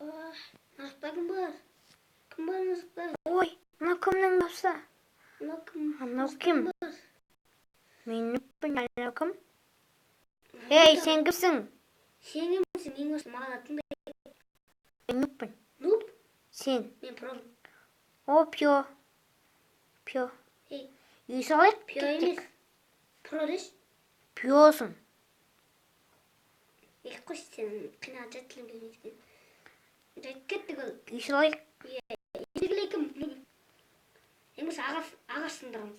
Нарықта кім бар? Кім бар нарықта? Ой, мына кімнің даусы? Анау кім? Анау кім? Бар. Мен нүппін, анау кім? Ей, сен кімсің? Сен кімсің? Ең осы маған атың да. Мен нүппін. Нуп? Сен? Мен пром. О, Пьо. Пьо. Ей, Үй салайық, Пьо кеттік. емес. Про деш? Пьосың. Екі қош сен қинаған жат тілін келмейді. Жайт кеттік ол. Үй салайық. Едігілей кім? Ең осы ағаш сындырамыз.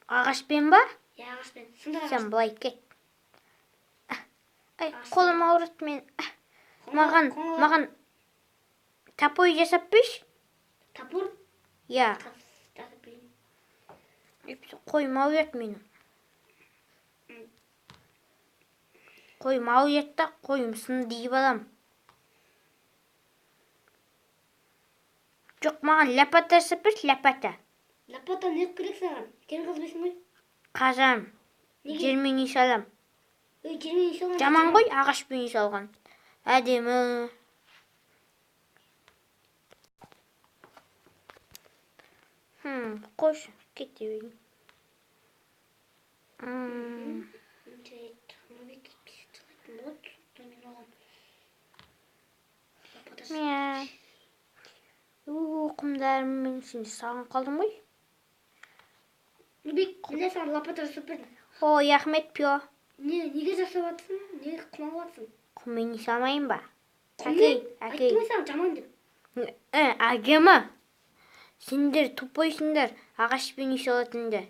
Ағашпен ба? Ағашпен сындырамыз. Сен былай кет. Ай, қолым ауырады мен. Маған тапой жасап берші. Тапор? Я. Қолым ауырады менің. Қолым ауырады да, қолым сынды дейіп алам. Жоқ, маған лапата жасап берші, лапата. Лапата не керек саған? Сен қызбайсың ғой? Қазам. Жермен үй салам. Жермен үй салған. Жаман ғой, ағашпен үй салған. Әдемі. Қош, кете берейін. Мя. Құмдарым мен сені саған қалдым ғой. Нұрбек, міне саған лапата жасап бердім. Ой, рахмет, Пьо. Неге жасап жатсың? Неге құм алып жатсың? Құммен үй салмайын ба? Құммен? Айттым ғой саған жаман деп. Әгемі. Сендер тупойсыңдар, ағашпен үй салатынды.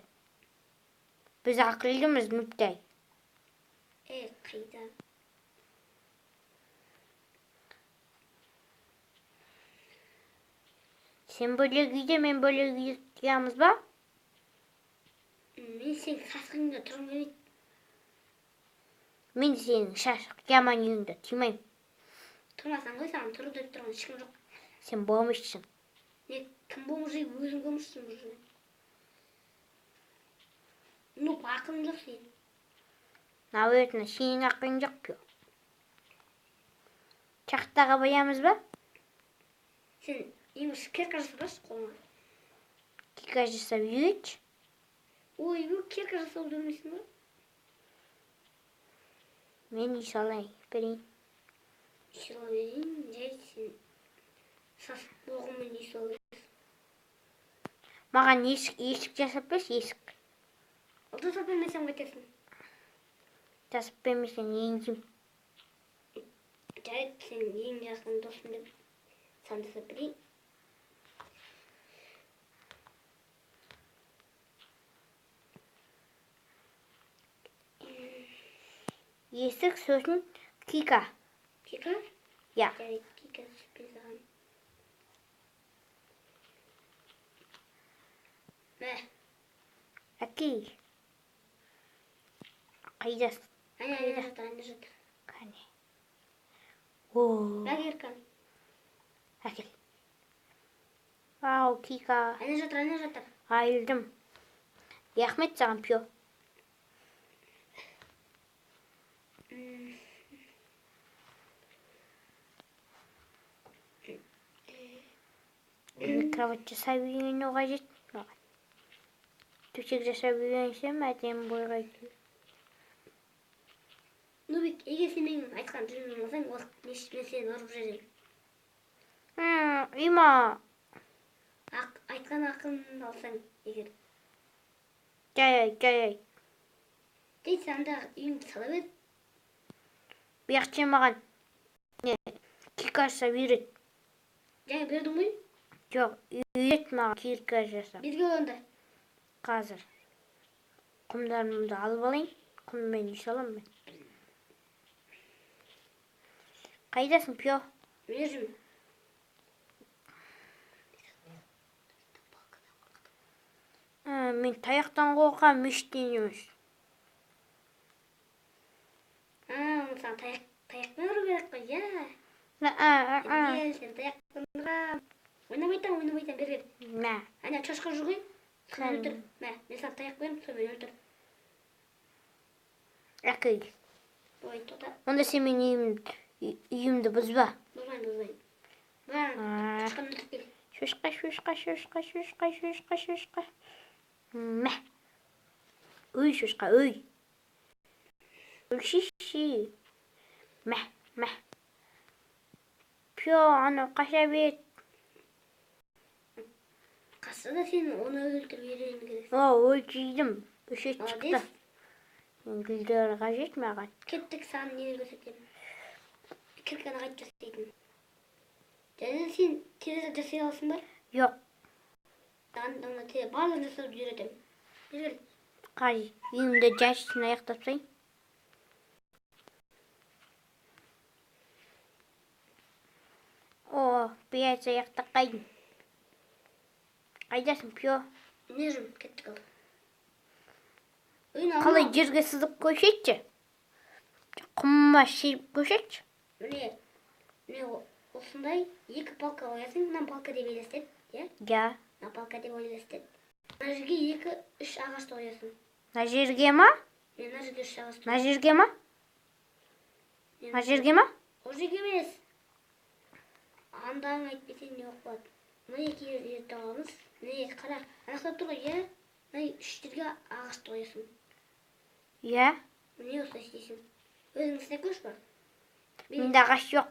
Біз ақылдымыз, нүптай. Қайда? Сен бөлек үйде, мен бөлек үйде тұрамыз ба? Мен сенің сасқыңда тұрғым келмейді. Мен сенің шашық жаман үйіңді түймеймін. Тұрмасаң ғой, саған тұру деп тұрған ешкім жоқ. Сен болмышсың. Не, кім болмышы, өзің болмышсың бұл жерде. Нұп, ақылың жоқ сен. Наверное, сенің ақылың жоқ, Пьо. Шақтаға баямыз ба? Сен ең осы керка жасап баршы қолыңа. Кика жасап үйретші. Ой, бұл керка жасап білмейсің ба? Мен үй салайын, берейін. Үй сала берейін, жай сен сасық боғымен үй сала бересің. Маған есік жасап берші, есік. Ол жасап бермесем қайтесің? Жасап бермесең еңдеймін. Жай сен ең жақын досым деп сан жасап берейін. Есік сосын Кика. Кика? Я. Жарайды, Кика жасап берсаған. Мә. Әкей. Қайдасың? Ана жатыр. Қане. Ооо. Әкелкан. Әкел. Ау, Кика. Ана жатыр. Айылдым. Рахмет саған, Пьо. Кровать жасап үйрен оға жет. Төсек жасап үйренсем, әдемі бойға келеді. Нұрбек, егер сен менің айтқан жүзімін алсаң, мен сені ұрып жіберем. Үйма. Айтқан ақылыңды алсаң, егер. Жай. Дейді, саған да үйіңді сала бер. Бұяқ сен маған Кика жасап үйрет. Жаңа бердің ғой? Жоқ, үйрет маған Кика жасап. Берге онда. Қазір. Құмдарымды алып алайын. Құммен үй салам мен. Қайдасың, Пьо? Мен жүрмін. Мен таяқтан қорқам, ештен емес. Саған таяқпен ұру керек қой, я. Сен таяқпен ұрам. Ойнамайтам, бер. Мә. Ана шошқа жүр ғой. Соны өлтір. Мә, мен саған таяқ берем, сонымен өлтір. Әкей. Ой, тота. Онда сен мен үйімді бұзба. Бұзбайын. шушқа. Мә. Өй, шушқа, өй. Шиши. Мә. Пио, аны қаша бет. Қасы да сен оны өлтіріп үйрену керек. Өлтірдім. Үшет шықты. Гүлдері қажет маған. Кеттік саған нені көрсетемін. Кіркені қайт жасайтын. Және сен терезе жасай аласың ба? Жоқ. Ана барлығын жасауды үйретемін. Бергіл. Қай, үйімді жасысын аяқтап сайын. Бияз аяқтап қайдың. Қайдасың, Пио? Не жүрім, кеттік алды. Қалай жерге сызып көшетші? Құмыма шеріп көшетші? Міне осындай екі палка қоясың, мына палка деп елестет, е? Ja. Мына палка деп елестет. Мына жерге 2-3 ағашты қоясың. Мына жерге ма? Мына жерге 3 ағашты. Мына жерге ма? Мына жерге ма? Ол жерге емес. Андағын айтпесең не оқып болады. Мына екі ерді аламыз. Міне қара, анақтап тұр ғой, е? Мына 3-терге ағашты қоясың. Ja. Міне осылай істейсің. Өзің істеп көрші бар. Менде ағаш жоқ.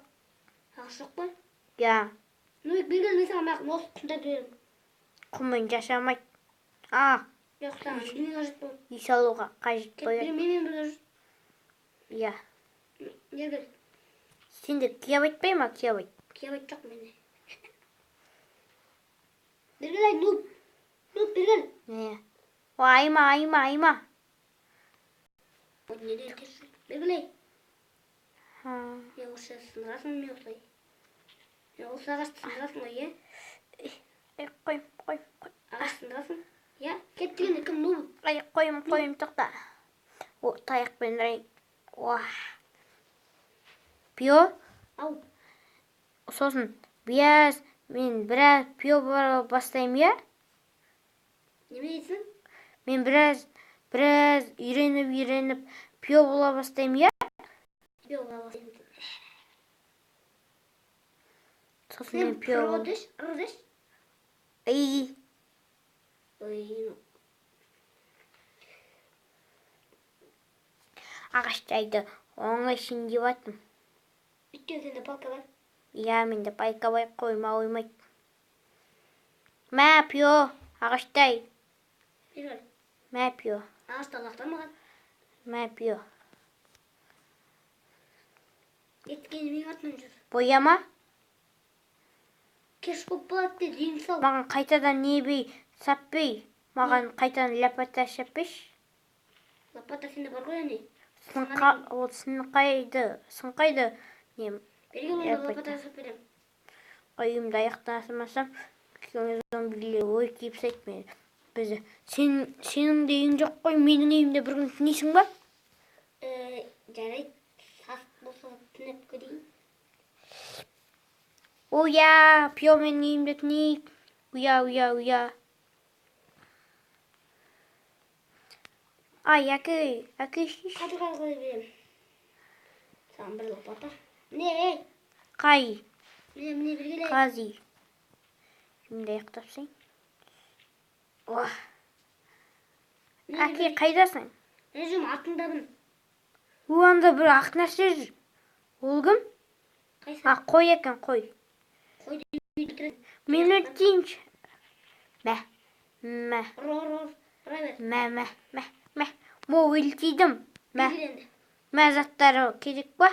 Ағаш жоқ па? Ja. Белгілі мен саған осы құмдарды беремін. Құммен жасамайды. Жоқ, саған дүние қажет болады. Үй салуға қажет болады. Менімен бірге жүр. Ja. Бергіл. Сенде киябайт бай ма? Киябайт. Киябайт жоқ менде. Бергіл ай, нуб. Нуб, бергіл. Не? Айма. Ол неден терші. Бергіл ай. Мен осы сындырасың мен осылай. Мен осы ағашты сындырасың ғой, е? Қой. Ағаш сындырасың? Я? Кеттігінде кім нуб? Қойым, тоқта. Таяқпен рейн. Пио? Ау. Сосын, мен біраз пио бастайым, я? Неме дейсің? Мен біраз үйреніп пио бола бастайым, я? Пио бола бастайым. Сосын мен пио... Ұрдыш? Ай. Ағаштайды оңай деп аттым. Өйткені сенде палка бар? Я, менде пайка бай қойма оймайды. Мә, пио, ағаштай. Бергіл. Мә, пио. Ағашты алақтамаған. Мә, пио. Еткені мен артынан жүр. Бояма? Кеш көп болады деді, ең сау. Маған қайтадан небей, саппей. Маған қайтадан лапата шаппеш. Лапата сенде бар ғой, әне? Ол сынқайды. Бергіл онда лапата жасап берем. Үйімді аяқтан асырмасам, зомбилер ой кейіп сайт мені. Сенің де үйің жоқ қой, менің үйімде бір күн түнейсің ба? Жарайды, сас болса түнеп көрейін. Уя, пио менің үйімде түнейік. Уя. Ай, әке шиш. Қады берем. Саған бір лопата. Не? Қай? Міне бергелей. Қази. Şimdi аяқтапсың. Әке, қайдасың? Мен жүрмін, артыңдамын. Уанда бір ақ нәрсе жүр. Ол кім? Қайсы? Қой екен, қой. Қойды үйдірін. Мен өтейінші. Мә. Ұры бер. Мә. Мо өлтейдім. Мә заттары керек ба?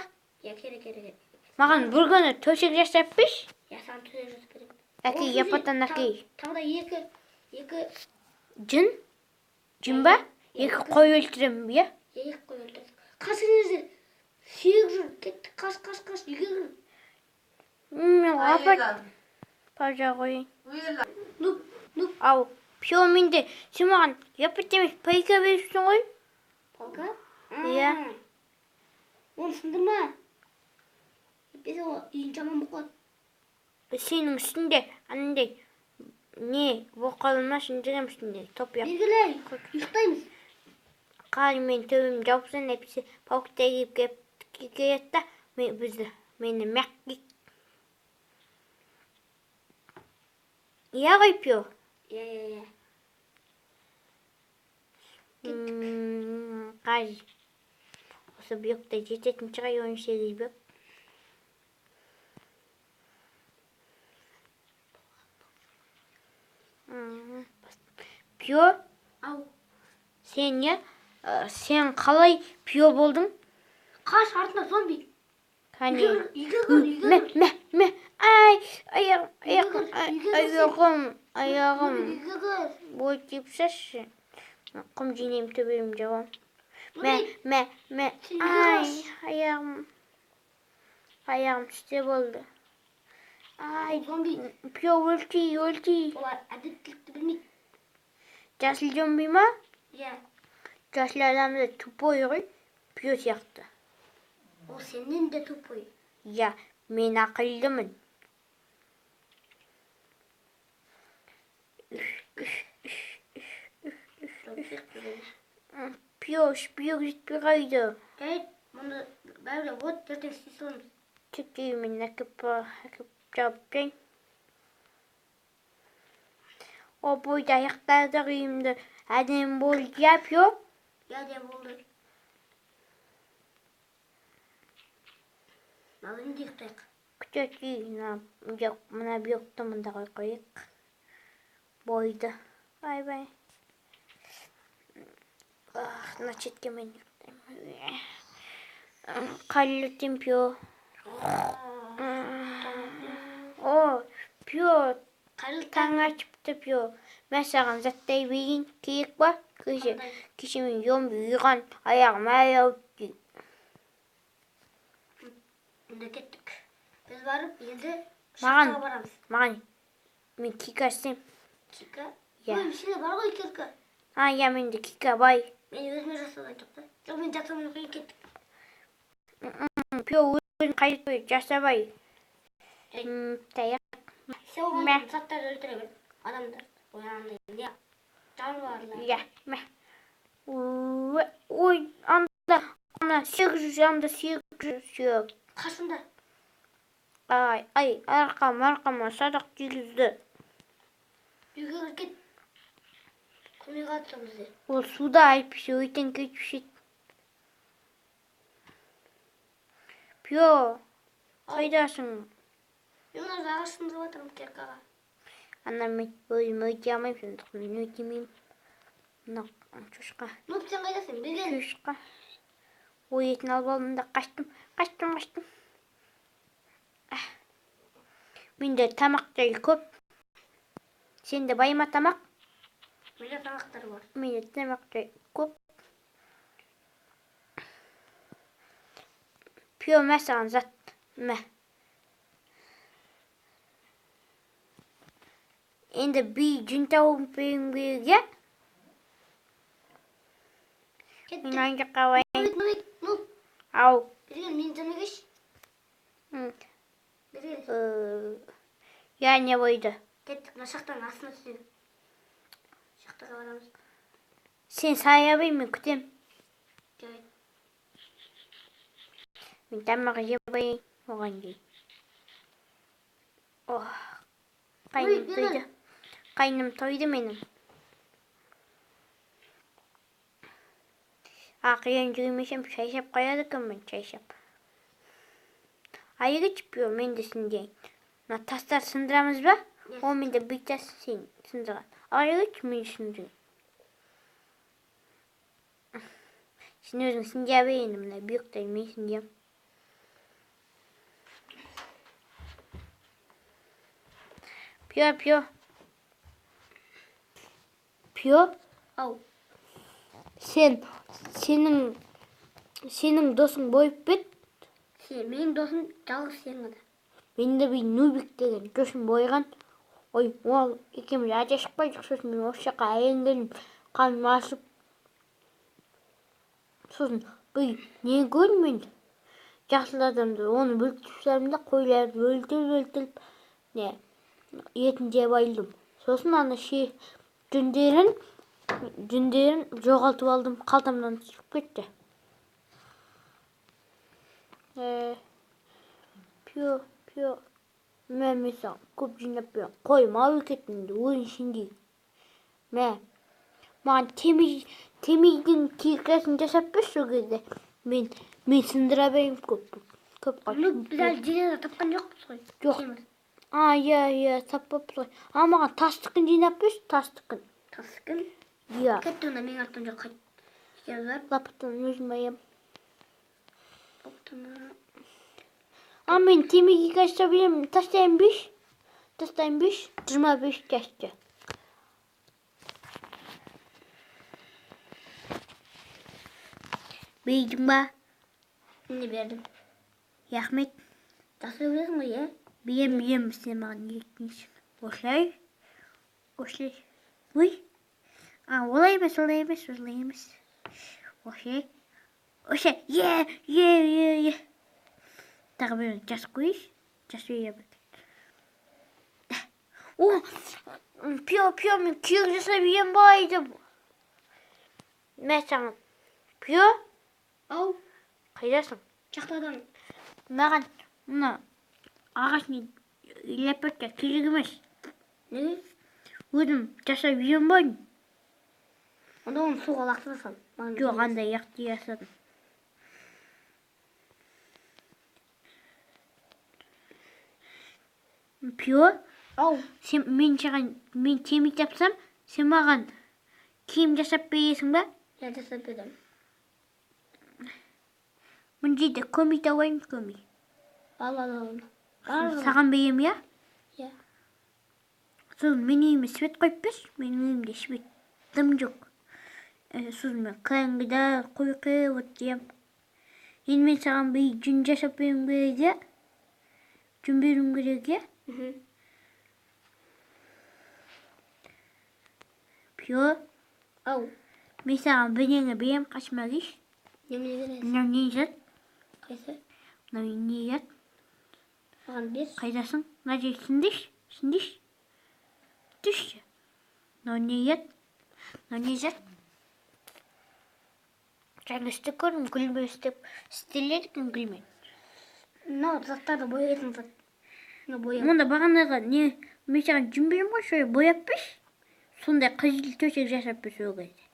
Я, керек. Маған бір күні төсек жасап беш? Я, саған төсек жасап керек. Әке, япатан әке. Тағы да екі... Жын? Жын ба? Екі қой өлтірем, я? Екі қой өлтірем. Қашын өзі. Сүйек жүр. Кетті, қаш. Үйге кір. Мен апат. Пажа қойын. Нұп. Ау, пио менде. Сен маған япат емес пайка беріпсің ғой? Палка? Иә. Оны сындырма. Бесе ол үйін жаман бұқылады. Сенің үстінде, анандай, не, боқалымасын жүрем үстінде, топ яп. Бергілей, ұйықтаймыз. Қай, мен төбім жауыпсын, әпсе, пауқтай кеп та, мені мәк кек. Иә ғой пио. Иә. Қай. Осы бұйықта жететін шығай 18 бұйық. Пио, Ау. сен қалай пио болдың? Қаш артына зомби. Кәне. Үйге кір. Мә. Ай, аяғым. Үйге кір. Бой тепсеші. Құм жинейм төбелім жауам. Мә. Ай, аяғым істе болды. Ай, Зомби. пио өлти. Олар әдептілікті білмейді. Жасыл зомби ма? Иә. Жасыл адамда тупой ғой, пио сияқты. Ол сенен де тупой. Иә, мен ақылдымын. Пио жетпей қайды. Кәйт, мұнда бәрі вот ертең істей саламыз. Тіктей мен әкіп жауып О бойда аяқтарды қиымды әдем болды, я пио? Я де болды. Малын дейқтайық. Күтетей, мұна бұйықты мұнда қойық. Бойды. Бай. Начетке мен қалылтым пио. О, пио. Таң açıpты пио. Мен саған заттай бейін кейік ба? Кеше мен зомби үйған аяғым аяуып дейді. Мұнда кеттік. Біз барып, енді Маған. шақтаға барамыз. Маған, мен кика істейм. Кика? Иә. Сенде бар ғой кика. Иә, менде кика бай. Мен өзіме жасаудан жоқты. Жоқ, мен жасаудан қиын кеттік. Пио өзін қайдет жасабай. Таяқ. Сен оған заттарды өлтіре бер. Адамдар. Оянандай. Иә. Жануарлар. Иә. Ой, анда 800 сүйек. Қашында? Ай, арқама садақ түйгізді. Үйге кет. Көмек атса бізде. Ол суда айпысы өйтен кетушет. Пио, қайдасың? Мен өзі ағашындырып атырмын керкаға. Ана мен өзім өте алмайым, сондықтан мен өтемеймін. Мына шошқа. Нұп, сен қайдасың? Берген. Шошқа. Ой, етін алып алдым да қаштым. Менде тамақ жай көп. Сенде бай ма тамақ? Менде тамақтар бар. Менде тамақ жай көп. Пио мәсаған зат. Енді бей жүн тауым пейінбеге. Мен анғы қавайын. Нұп. Ау. Берген, мен жамегеш. Берген. Я не бойды. Кеттік, мына шақтан астына түседі. Шақтаға барамыз. Сен саябай мен күтем. Кәйт. Мен тамақ жебай оған дейін. Қайным тойды. Қайным тойды менің. Ақиын жүймешем шайшап қояды кіммен шайшап. Айығы чіппеу менде сіндейін. Мына тастар сындырамыз ба? О менде бүйтас сен сындырған. Айығы чіп мен сындырын. Сен өзің сіндей әбейін, мына бүйіктай мен сіндейм. Пио. Ау. Сенің досың бойып бет? Менің досым жалғыз сен ғана. Менде бір Нубик деген досым бойған. Ой, ол екеуміз әте шықпайдық, сосын мен осы жаққа әйелденіп қаным асып. Сосын бір не көрдім мен? Жақсыл адамды, оны бөлтіпсілерімді қойларды өлтіріп, етін жеп айылдым. Сосын ана жүндерін жоғалтып алдым, қалтамдан түсіп кетті. Пио. Мен mesela көп жинап берем. Koyma ülketinde oyun şimdi. Ben temizliğin kirkesini жасап берші o кезде. Men сындыра берем көп. Көп Onu güzel cihazla tapkan yok musun? Yok. Iya, tapıp soy. Ama mаған тастықын жинап берші, тастықын. Taskın. Iya. Kettiğinde men attım yok. Yazar. Лапытын өзім аям. Baktım. Men temizliği kaçta bilem, tastayım 5. 25 yaşta. Beydim ba. Ne verdim? Rahmet. Tasla biliyorsun mu ya? Bilem sen mаған yetmiş. Oşlay. Uy. Olay емес. Oşlay. Ye. Тағы бір жас қойыш. Жас өйе бәк. Пио, мен күйік жасап ем байды. Мен саған. Пио? Ау. Қайдасың? Çaktadan. Маған мұны ағашын илеп бәкке керек емес. Ne? Өзім жасап ем байды. Onda onu suğa lақтырасың. Жоқ, андай яқты ясадым. Пио? Ау. Мен темек yapsam, sen маған киім жасап бересің ба? Я жасап берем. Мына жерде көмей табайын, көмей. Ал. Саған берем, я? Я. Сосын мен үйіме свет қойып берші. Менің үйімде свет дым жоқ. Сосын мен қараңғыда қойқы отыр. Енді мен саған бір жүн жасап берем керек, я? Жүн берем керек, я? Пио? Ау. Мен саған бірдеңе берем, қашма кеш. Немене бересің? Мынау не жат? Қайсы? Мынау не жат? Маған бер. Қайдасың? Мына жер сіндеш. Түшші. Мынау не жат? Мынау не жат? Жаңғысты көрдім, гүлбе істеледік, гүлмен. Мынау заттарды бояйтын зат. Мұнда бағанағы не, мен саған жүн берем ғой, шөй бояп берші. Сондай қызыл төсек жасап берші ол кезде.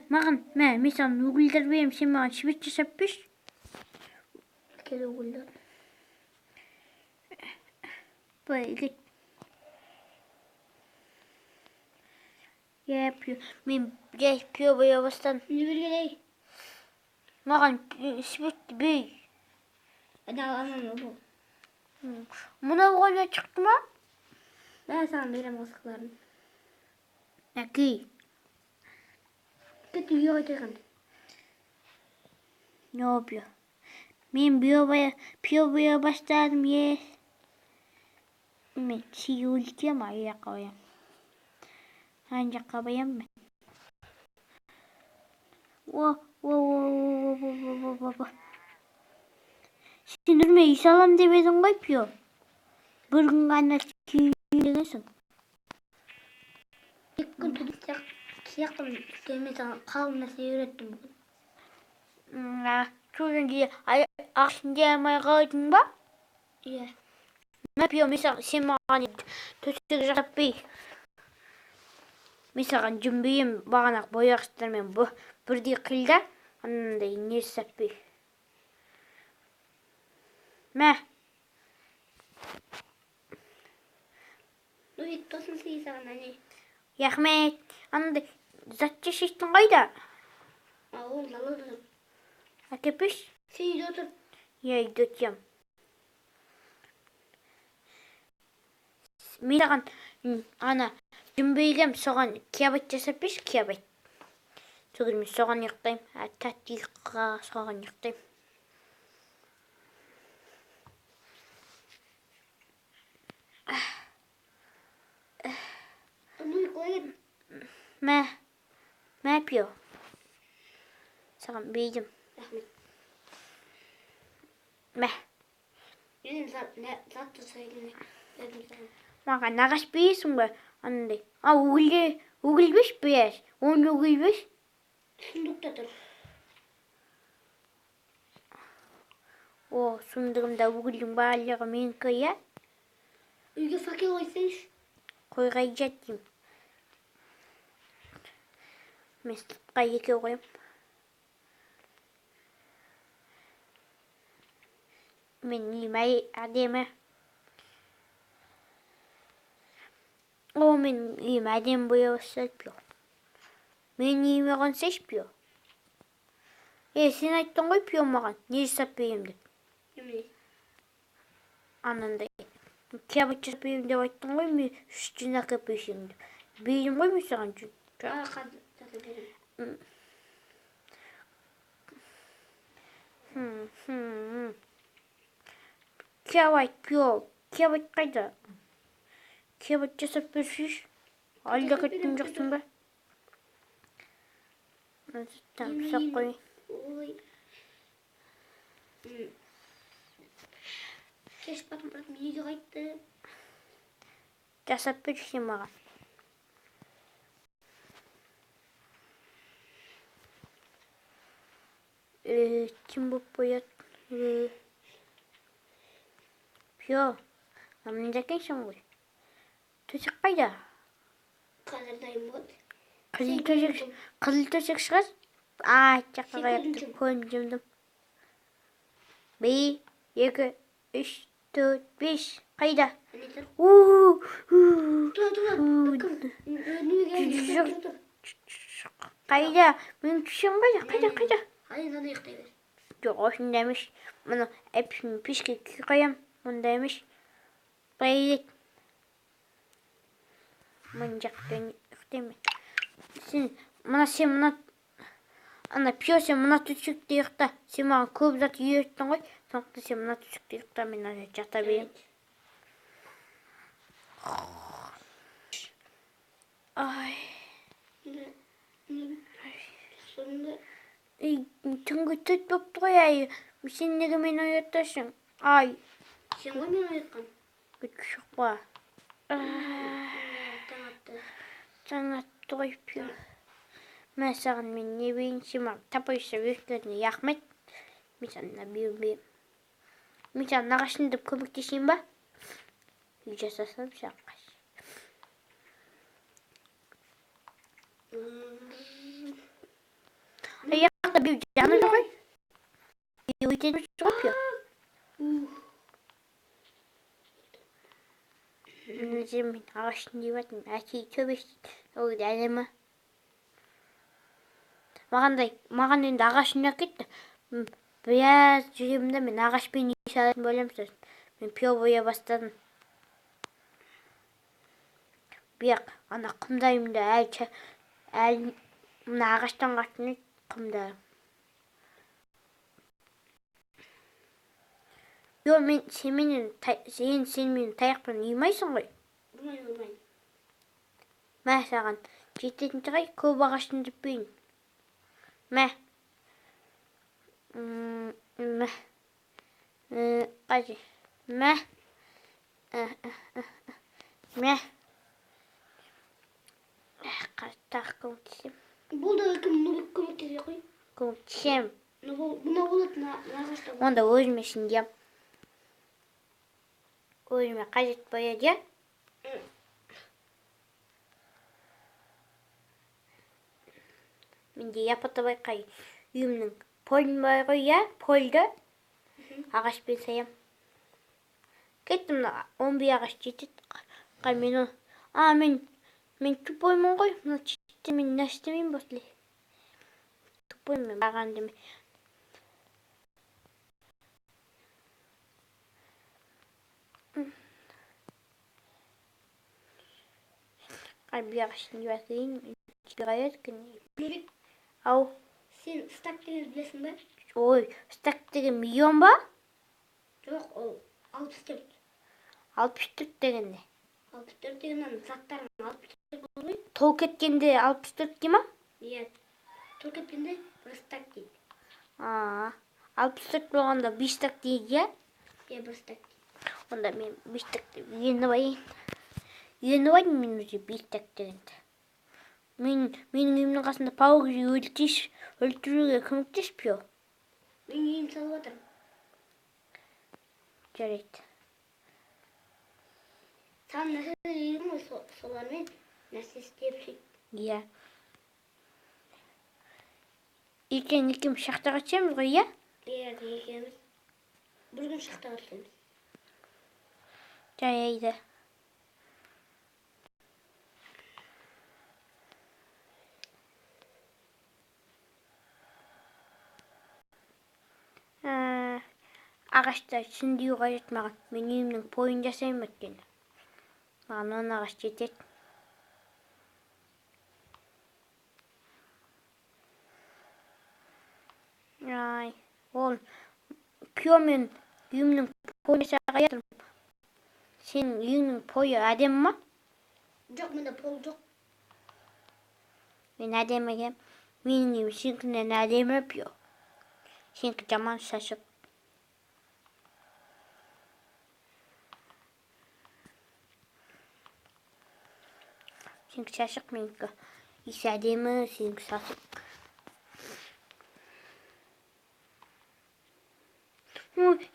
Маған, мен саған өгілдер берем, сен маған шебет жасап берші. Кел өгілдер. Бай, кет. Мен пио боя бастадым. Не бергелей? Маған шебетті бей. Ананы бұл. Мұна оғана шықты ма? Ben sana берем басқаларын. Әкей. Кет үйге қайтайған. Не опио? Мен пио боя бастадым, ес. Мен сүйі өлтем, аяққа боям. Ан жаққа боям мен. Сен үрме үй салам деп едің ғой, пио. Бір күн ғана күйдегенсің. Екі күн түдік сияқтым. Мен саған қалың нәрсе үйреттім бүгін. Содан кейін ақшын дей алмай қалдың ба? Иә. Пио, сен маған төсек жасап бей. Мен саған жүн берем, бағанақ бояғыштармен бірдей қилда, анандай не жасап бей. Мә. Ну, ит тосын сый саған, әне. Рахмет. Анандай зат жасайсың қайда? Ол залады. Әкеп берші. Сен үйде отыр. Я үйде отырам. Мен саған ана жүн берем, соған кебаб жасап берші, кебаб. Содан мен соған ұйықтаймын. Тәтті ұйқыға соған ұйықтаймын. Мә, пио. Саған бердім. Рахмет. Мә. Мен затты сөйлеме. Маған ағаш бересің ба? Андай. Өгілбеш береш. Оны өгілбеш. Сундукта тұр. О, сундығымда бүгілдің барлығы менікі, иә? Үйге факел қойсайшы. Қойғай жаттым. Мен сыртқа 2 қойым. Мен үйім әдемі. О, мен үйім әдемі бояу сәтпіо. Мен үйіме қонсайшы пио. Сен айттың ғой пио маған, не жасап берем деп. Немене? Анандай. Кебат жасап берем деп айттың ғой, мен 3 жүн әкеп берсең деп. Бердім ғой мен саған жүн. Қазір жасап берем. Кебат пио, кебат қайда? Кебат жасап берсейші. Алда кеттің жоқсың ба? Тамсақ қой. Ой. Кеш батым бірақ мен үйге қайтты. Жасап берші маған. Кім болып қояды? Пио, мында екенсің ғой. Төсек қайда? Қазір дайын болады. Қызыл төсек шығар? Жаққа қаяпты, көзім жұмдым. 1, 2, 3, 4, 5. Қайда? Қайда? Мен түсем қайда? Қайда? Айында ұйықтай бер. Жоқ, осында емес. Мұны әпшін пешке қоям. Мұнда емес. Байет. Мен жақтан ұйықтаймен. Сен Ана пио, сен мұна төсекте ұйықта. Сен маған көп зат үйреттің ғой. Сондықтан сен мұна төсекте ұйықта, мен жата берем. Ай. Сонда Түнгі 4 болып ғой, ай. Сен неге мені ояттасың? Ай. сен ғой мен оятқан. Күшік ба. Таң атты. Таң атты ғой пио. Мен саған мен не берейін, сен маған тапайша өрттеріне яқмет. Мен саған берем. Мен саған нағашын деп көмектесейін ба? Үй жасасам саған қаш. Аяқта бір жаны жоқ қой. Өйтен жоқ пио. Мен ағашын деп атым. Әкей төбесін. Ол әдемі. Маған енді ағашын әкетті. Біраз жүремді мен ағашпен үй салатын бөлем сөз. Мен пио боя бастадым. Бірақ ана құмдайымды әлі мына ағаштан қаттың құмдайым. Пио, сен менің таяқпен үймайсың ғой. Ұрмайын. Мә саған жететін шығай көп ағашын жүппейін. Мә. Қажи. Мә. Мә. Тағы көмектесем. Болды көмектесе қой. Көмектесем. Бұна болады нағашта. Онда өзіме сіндем. Өзіме қажет бояды, я? Менде япыты байқай. Үйімнің полін бар ғой, я? Полді. Ағашпен саям. Кеттім, 11 ағаш жетеді. Мен тупоймын ғой. Мұны жетті, мен нәрістемеймін босылы. Тупоймын, баған деме. Bir ағашын жібәсейін. Жібәйет күнне. Ау. Сен стак деген білесің бе? Ой, стак деген миллион ба? Жоқ, ол 64. 64 дегенде. 64 дегеннен заттарын 64 болды ғой. Тол кеткенде 64 дей ма? Иә. Тол кеткенде бір стак дейді. 64 болғанда 5 стак дейді, я? Иә, бір стак дейді. Онда мен 5 стак деп енді байын. Енді байын мен өзі 5 стак дегенде. Менің үйімнің қасында пауық өлтіруге көмектес пио. Мен үйім салып атырмын. Жарайды. Sen nasıl yürüdün mü solarını? Nasıl isteyip Иә. Екеуміз шахтаға түсеміз ғой, иә? екеуміз bir gün şıkta götürürüz. Жарайды. Ағашта сүндеу қажет маған. Мен үйімнің пойын жасаймын өткені. Маған 10 ағаш жетеді. Ай, ол пиомен үйімнің пойын жасаға жатырмын. Сенің үйіңнің пойы әдемі ма? Жоқ, менде pol жоқ. Мен әдемі екем. Менің үйім сенікінен әдемі пио. Сенікі жаман шашық. Сенікі шашық, менікі исі әдемі, сенікі шашық.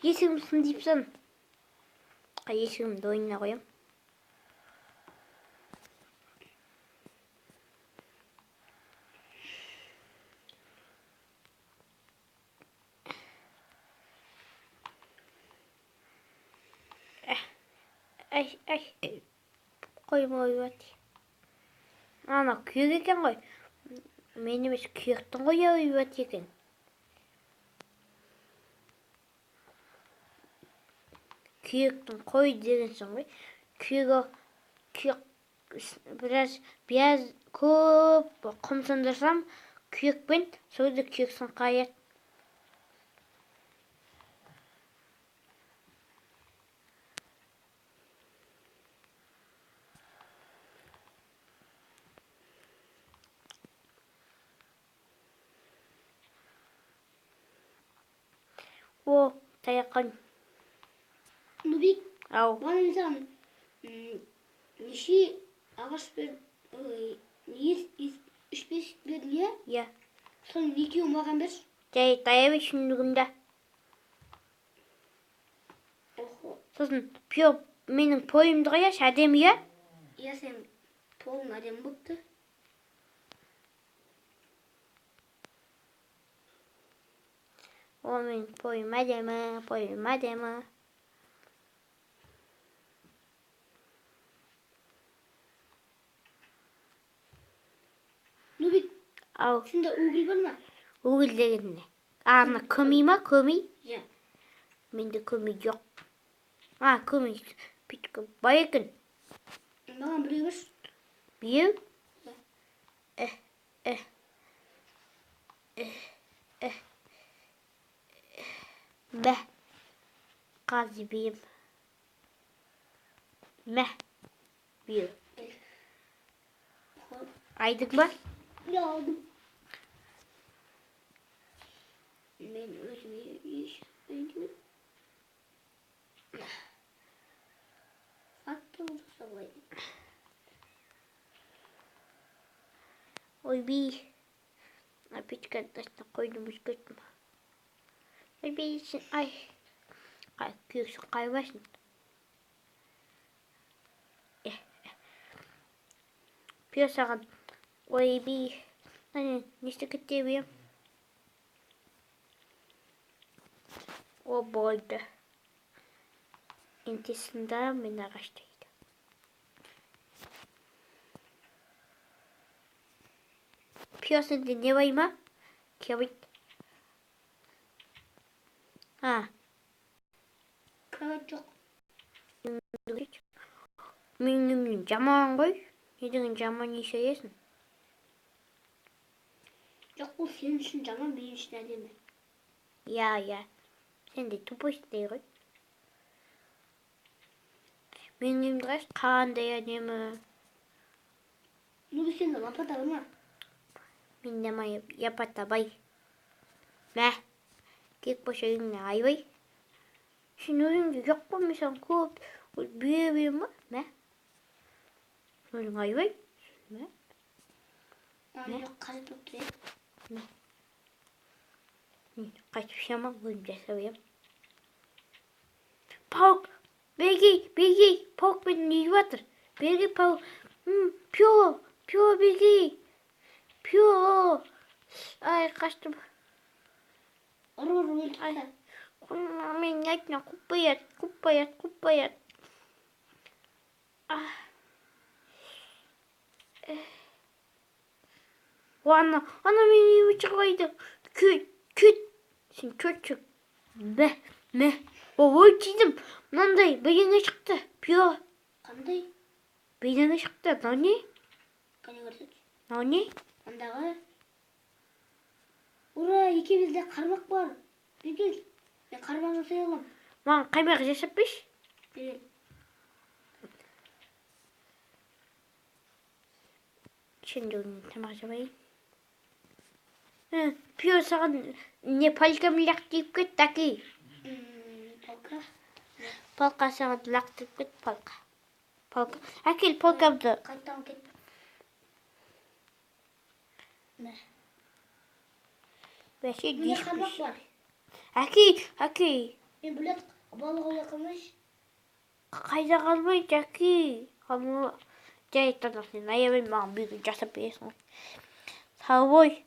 Есігім сындипсың. Есігімді ойнына қоям. Ай. Қойма ойбат. Ана күйек екен ғой. Мен емес күйектің ғой ойбат екен. Kүйектің қой дегенсің ғой. Күйек біраз көп құмсындырсам, күйекпен сөйді күйексің қайет. О, таяқан. Nubik, Ау. bana insan nişi ağaç bir üç-beş beriliyor. Иә. Sonra iki mаған bir. Жай таяп шүндігімді. Сосын пио менің пойымды қояш, әдемі, иә? Ya sen polun adem bıktı. О, менің пойым әдемі. Nubik, Ау, sende uğul var mı? өгіл деген не? Ана көмей ма, көмей? Ya. Менде көмей жоқ. Көмей. Бүйткі бай екен. Mаған біреу бір. Біреу? Бә. Қазы бейім. Мә. Біреу. Айдың ба? Ya aldım. Ben özüme iş öldüm. Attım sabahı. Ой, бей. Опять когда-то қойдым өзгерттім. Ой, бейсің. Ай. Күйексің қайбасың. Пио саған. Ой, бей. Нешті кетте бейім. О, болды. Ентесінде мен ағаштайды. Пио сенде не бай ма? Кебіт. Kağıt yok. Менің жаман ғой. Не деген жаман еш аясың? Yok, bu senin için canım, benim için әдемі. Я. Сен де тупостей ғой. Менің үйімді қаш қандай әдемі. Nubik, sende lapata var mı? Менде май япата бай. Мә. Кек боша үйіңне айбай. Сен өзіңде жоқ па, мен саған көп бүйе ма? Мә. Өзің айбай. Мә. Yok, қажет yok diye. Қайтып шама өзім жасап ем. Pavuk. Bilgi. Pavuk beni yiyor atır. Bilgi pavuk. Pio. Bilgi. Pio. Ay kaçtım. Arı Ay. Men yatma. Kupayat. Ah. Ana beni yiyip çıkaydı. Küt. Sen çocuk. Ne? Baba çizdim. Nandayı beynine çıktı. Pio. Qanday? Beynine çıktı. Nani? Qani görsün. Nani? Andağı. Ura ikimizde karmak var. Bir gel. Ben karmağını sayalım. Man kaymak yaşapmış. Bir gel. Şimdi onu temizlemeyin. Pio sana ne palka milak deyip git taki. Polka. Polka sana lak deyip git polka. Akil polkamdı. Qaytan ket. Ne? Beşi Bunda karmak düşmüş. var. Aki. Ben bulat balığı yakılmış. Kayda kalmayacak ki. Ama cahit tanısın. Ayağımın ben büyük casap yesin. Sağ boy.